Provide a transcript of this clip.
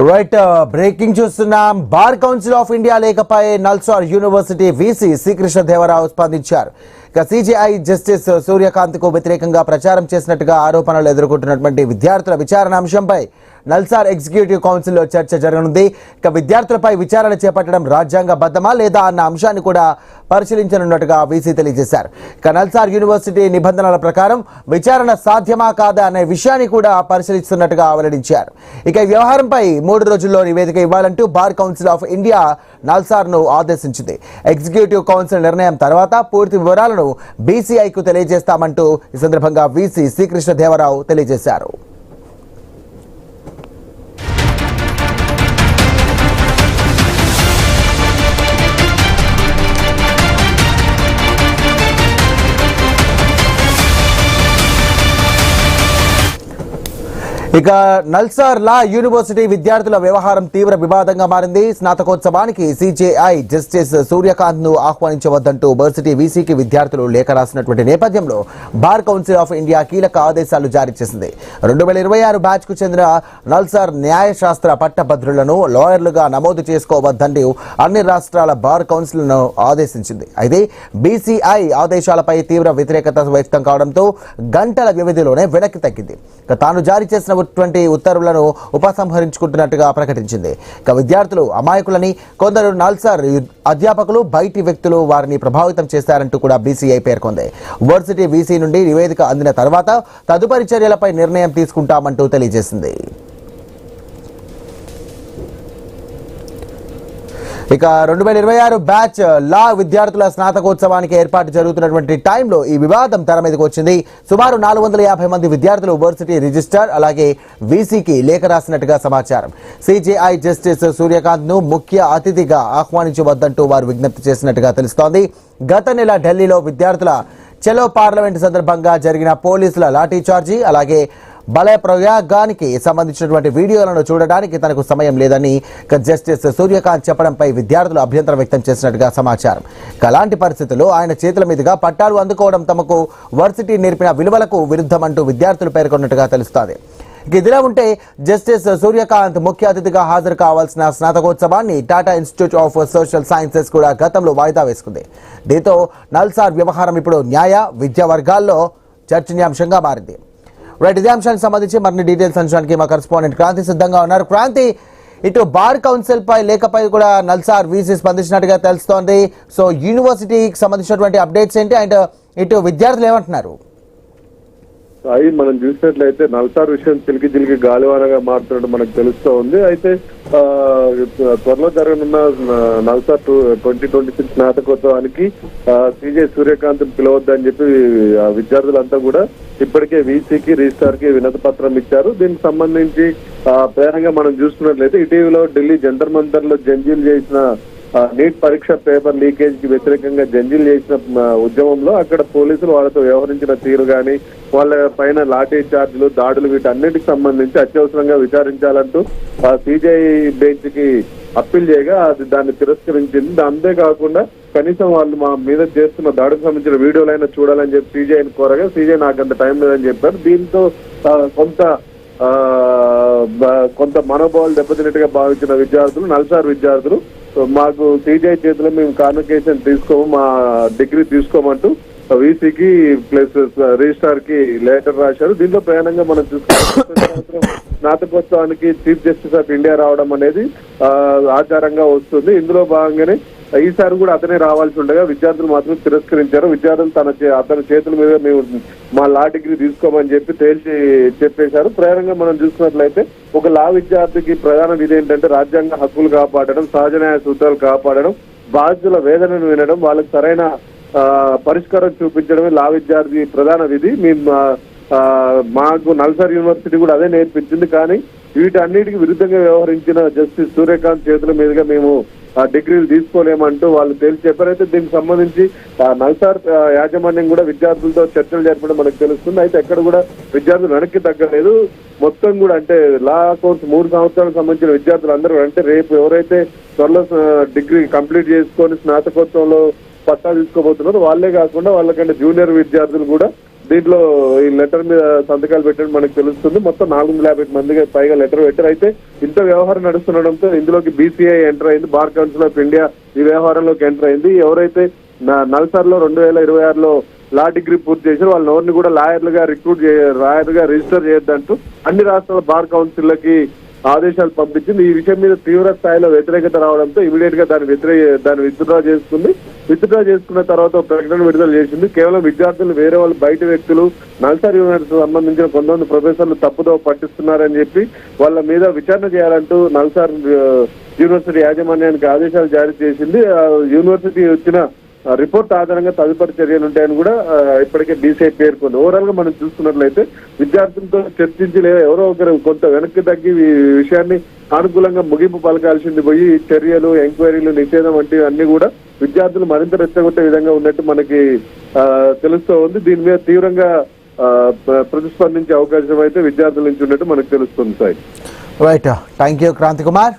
Right breaking చూస్తున్నాం. Bar council of India లేఖపై NALSAR university VC Sri Krishna Deva Rao స్పందించారు. ఇక సిజేఐ జస్టిస్ సూర్యకాంత్ కు వ్యతిరేకంగా ప్రచారం చేసినట్టుగా ఆరోపణలు ఎదుర్కొంటున్నటువంటి విద్యార్థుల విచారణ అంశంపై నల్సార్ ఎగ్జిక్యూటివ్ కౌన్సిల్లో చర్చ జరగనుంది. ఇక విద్యార్థులపై విచారణ చేపట్టడం రాజ్యాంగబద్ధమా లేదా అన్న అంశాన్ని కూడా పరిశీలించనున్నట్టుగా వీసీ తెలియజేశారు. ఇక నల్సార్ యూనివర్సిటీ నిబంధనల ప్రకారం విచారణ సాధ్యమా కాదా అనే విషయాన్ని కూడా పరిశీలిస్తున్నట్టుగా వెల్లడించారు. ఇక ఈ వ్యవహారంపై 3 రోజుల్లో నివేదిక ఇవ్వాలంటూ బార్ కౌన్సిల్ ఆఫ్ ఇండియా నల్సార్ను ఆదేశించింది. ఎగ్జిక్యూటివ్ కౌన్సిల్ నిర్ణయం తర్వాత పూర్తి వివరాలను బీసీఐకు తెలియజేస్తామంటూ ఈ సందర్భంగా వీసీ శ్రీకృష్ణదేవరావు తెలియజేశారు. ఇక నల్సార్ లా యూనివర్సిటీ విద్యార్థుల వ్యవహారం తీవ్ర వివాదంగా మారింది. స్నాతకోత్సవానికి సిజేఐ జస్టిస్ సూర్యకాంత్ ను ఆహ్వానించవద్దంటూ వర్సిటీ వీసీకి విద్యార్థులు లేఖ రాసినటువంటి నేపథ్యంలో బార్ కౌన్సిల్ ఆఫ్ ఇండియా కీలక ఆదేశాలు జారీ చేసింది. 2026 బ్యాచ్ కు చెందిన నల్సార్ న్యాయశాస్త్ర పట్టభద్రులను లాయర్లుగా నమోదు చేసుకోవద్దంటూ అన్ని రాష్ట్రాల బార్ కౌన్సిల్ ను ఆదేశించింది. అయితే బీసీఐ ఆదేశాలపై తీవ్ర వ్యతిరేకత వ్యక్తం కావడంతో గంటల వ్యవధిలోనే వెనక్కి తగ్గింది. తాను జారీ చేసిన ఉత్తర్వులను ఉపసంహరించుకుంటున్నట్టుగా ప్రకటించింది. ఇక విద్యార్థులు అమాయకులని, కొందరు నల్సార్ అధ్యాపకులు, బయటి వ్యక్తులు వారిని ప్రభావితం చేశారంటూ కూడా బీసీఐ పేర్కొంది. వర్సిటీ వీసీ నుండి నివేదిక అందిన తర్వాత తదుపరి చర్యలపై నిర్ణయం తీసుకుంటామంటూ తెలియజేసింది. ఇక 2026 బ్యాచ్ లా విద్యార్థుల స్నాతకోత్సవానికి ఏర్పాటు జరుగుతున్నటువంటి టైంలో ఈ వివాదం తెర మీదకి వచ్చింది. సుమారు 450 మంది విద్యార్థులు వర్సిటీ రిజిస్ట్రార్ అలాగే వీసీకి లేఖ రాసినట్టుగా సమాచారం. సిజేఐ జస్టిస్ సూర్యకాంత్ ను ముఖ్య అతిథిగా ఆహ్వానించవద్దంటూ వారు విజ్ఞప్తి చేసినట్టుగా తెలుస్తోంది. గత నెల ఢిల్లీలో విద్యార్థుల చలో పార్లమెంట్ సందర్భంగా జరిగిన పోలీసుల లాఠీచార్జీ అలాగే బలయ ప్రయోగానికి సంబంధించినటువంటి వీడియోలను చూడడానికి తనకు సమయం లేదని జస్టిస్ సూర్యకాంత్ చెప్పడంపై విద్యార్థులు అభ్యంతరం వ్యక్తం చేసినట్టుగా సమాచారం. అలాంటి పరిస్థితుల్లో ఆయన చేతుల మీదుగా పట్టాలు అందుకోవడం తమకు వర్సిటీ నేర్పిన విలువలకు విరుద్ధమంటూ విద్యార్థులు పేర్కొన్నట్టుగా తెలుస్తోంది. ఇదిలా ఉంటే జస్టిస్ సూర్యకాంత్ ముఖ్య అతిథిగా హాజరు కావాల్సిన స్నాతకోత్సవాన్ని Tata institute of social sciences కూడా గతంలో వాయిదా వేసుకుంది. దీంతో నల్సార్ వ్యవహారం ఇప్పుడు న్యాయ విద్యా వర్గాల్లో చర్చనీయాంశంగా మారింది. రైట్, ఇదే అంశానికి సంబంధించి మరిన్ని డీటెయిల్స్ అంశానికి మా కరెస్పాండెంట్ క్రాంతి సిద్ధంగా ఉన్నారు. క్రాంతి, ఇటు బార్ కౌన్సిల్ పై లేఖపై కూడా నల్సార్ వీసీ స్పందించినట్టుగా తెలుస్తోంది. సో యూనివర్సిటీకి సంబంధించినటువంటి అప్డేట్స్ ఏంటి అండ్ ఇటు విద్యార్థులు ఏమంటున్నారు? అవి మనం చూసినట్లయితే నల్సార్ విషయం చిలికి గాలివానగా మారుతున్నట్టు మనకు తెలుస్తూ ఉంది. అయితే త్వరలో జరగనున్న నల్సార్ 2026 స్నాతకోత్సవానికి సిజే సూర్యకాంత్ పిలవద్దని చెప్పి విద్యార్థులంతా కూడా ఇప్పటికే వీసీకి రిజిస్ట్రార్ కి వినతి పత్రం ఇచ్చారు. దీనికి సంబంధించి ప్రధానంగా మనం చూసుకున్నట్లయితే ఇటీవల ఢిల్లీ జంతర్ మంతర్ లో జంజీలు చేసిన నీట్ పరీక్ష పేపర్ లీకేజ్ కి వ్యతిరేకంగా జంజీలు చేసిన ఉద్యమంలో అక్కడ పోలీసులు వాళ్ళతో వ్యవహరించిన తీరు గాని, వాళ్ళ పైన లాఠీ చార్జీలు, దాడులు వీటన్నిటికి సంబంధించి అత్యవసరంగా విచారించాలంటూ సిజేఐ బెంచ్ కి అప్పీల్ చేయగా అది దాన్ని తిరస్కరించింది. అంతేకాకుండా కనీసం వాళ్ళు మా మీద చేస్తున్న దాడికి సంబంధించిన వీడియోలైనా చూడాలని చెప్పి సిజేఐని కోరగా సిజే నాకు అంత టైం లేదని చెప్పారు. దీంతో కొంత మనోభావాలు దెబ్బతిన్నట్టుగా భావించిన విద్యార్థులు, నల్సార్ విద్యార్థులు మాకు సిజేఐ చేతిలో మేము కాన్వకేషన్ తీసుకోము, మా డిగ్రీ తీసుకోమంటూ వీసీకి ప్లస్ రిజిస్ట్రార్ కి లెటర్ రాశారు. దీంట్లో ప్రయాణంగా మనం చూసుకుంటే స్నాతకోత్సవానికి చీఫ్ జస్టిస్ ఆఫ్ ఇండియా రావడం అనేది ఆచారంగా వస్తుంది. ఇందులో భాగంగానే ఈసారి కూడా అతనే రావాల్సి ఉండగా విద్యార్థులు మాత్రం తిరస్కరించారు. విద్యార్థులు అతని చేతుల మీద మేము మా లా డిగ్రీ తీసుకోమని చెప్పి తేల్చి చెప్పేశారు. ప్రధానంగా మనం చూసుకున్నట్లయితే ఒక లా విద్యార్థికి ప్రధాన విధి ఏంటంటే రాజ్యాంగ హక్కులు కాపాడడం, సహజ న్యాయ సూత్రాలు కాపాడడం, బాధితుల వేదనను వినడం, వాళ్ళకి సరైన పరిష్కారం చూపించడమే లా విద్యార్థి ప్రధాన విధి. మాకు నల్సార్ యూనివర్సిటీ కూడా అదే నేర్పించింది. కానీ వీటన్నిటికి విరుద్ధంగా వ్యవహరించిన జస్టిస్ సూర్యకాంత్ చేతుల మీదుగా మేము డిగ్రీలు తీసుకోలేమంటూ వాళ్ళు తేల్చి చెప్పారు. అయితే దీనికి సంబంధించి నల్సార్ యాజమాన్యం కూడా విద్యార్థులతో చర్చలు జరపడం మనకు తెలుస్తుంది. అయితే ఎక్కడ కూడా విద్యార్థులు వెనక్కి తగ్గలేదు. మొత్తం కూడా అంటే లా కోర్స్ 3 సంవత్సరాలకు సంబంధించిన విద్యార్థులు అందరూ అంటే రేపు ఎవరైతే త్వరలో డిగ్రీ కంప్లీట్ చేసుకొని స్నాతకోత్సవంలో పట్టా తీసుకోబోతున్నారు వాళ్ళే కాకుండా వాళ్ళకంటే జూనియర్ విద్యార్థులు కూడా దీంట్లో ఈ లెటర్ మీద సంతకాలు పెట్టడం మనకు తెలుస్తుంది. మొత్తం 450 మందికి పైగా లెటర్ పెట్టారు. అయితే ఇంత వ్యవహారం నడుస్తుండడంతో ఇందులోకి BCI ఎంటర్ అయింది, బార్ కౌన్సిల్ ఆఫ్ ఇండియా ఈ వ్యవహారంలోకి ఎంటర్ అయింది. ఎవరైతే నల్సార్లో 2026లో లా డిగ్రీ పూర్తి చేశారు వాళ్ళ ఎవరిని కూడా లాయర్లుగా రిజిస్టర్ చేయొద్దంటూ అన్ని రాష్ట్రాల బార్ కౌన్సిల్లకి ఆదేశాలు పంపించింది. ఈ విషయం మీద తీవ్ర స్థాయిలో వ్యతిరేకత రావడంతో ఇమీడియట్ గా దాన్ని విత్డ్రా చేసుకుంది. విత్డ్రా చేసుకున్న తర్వాత ప్రకటన విడుదల చేసింది. కేవలం విద్యార్థులు వేరే వాళ్ళు బయట వ్యక్తులు నల్సార్ యూనివర్సిటీ సంబంధించిన కొంతమంది ప్రొఫెసర్లు తప్పుదో పట్టిస్తున్నారని చెప్పి వాళ్ళ మీద విచారణ చేయాలంటూ నల్సార్ యూనివర్సిటీ యాజమాన్యానికి ఆదేశాలు జారీ చేసింది. యూనివర్సిటీ వచ్చిన రిపోర్ట్ ఆధారంగా తదుపరి చర్యలు ఉంటాయని కూడా ఇప్పటికే BCI పేర్కొంది. ఓవరాల్ గా మనం చూసుకున్నట్లయితే విద్యార్థులతో చర్చించి లేదా ఎవరో ఒకరు కొంత వెనక్కి తగ్గి ఈ విషయాన్ని అనుకూలంగా ముగింపు పలకాల్సింది పోయి చర్యలు, ఎంక్వైరీలు, నిషేధం వంటివి అన్ని కూడా విద్యార్థులు మరింత రెచ్చగొట్టే విధంగా ఉన్నట్టు మనకి తెలుస్తూ ఉంది. దీని మీద తీవ్రంగా ప్రతిస్పందించే అవకాశం అయితే విద్యార్థుల నుంచి ఉన్నట్టు మనకు తెలుస్తుంది. Sir right, thank you Kranthi Kumar.